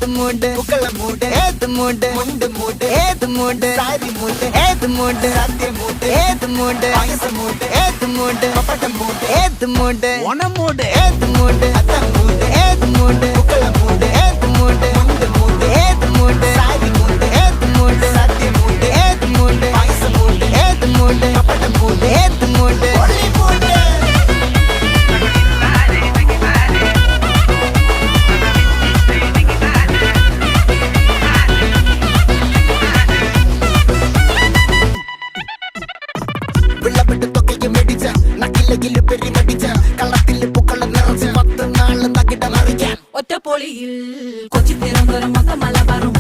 ഏത് മൂട് പുക്കള മൂട് ഏത് മൂട് മുണ്ട് മൂട് ഏത് മൂട് സാരി മൂട് ഏത് മൂട് സദ്യ മൂട് ഏത് മൂട് പായസ മൂട് ഏത് മൂട് പപ്പടം മൂട് ഏത് മൂട് ഓണം മൂട് ഏത് മൂട് അത്തം മൂട് ഏത് മൂട് പുക്കള മൂട് ഏത് മൂട് മുണ്ട് മൂട് ഏത് മൂട് സാരി മൂട് ഏത് മൂട് സദ്യ മൂട് ഏത് മൂട് പായസ മൂട് ഏത് മൂട് പപ്പടം മൂട് ഏത് മൂട് ഒളി മൂട് ഒറ്റപ്പൊളിയിൽ കൊച്ചി തിരുവനന്തപുരം മൊത്തം മലബാറും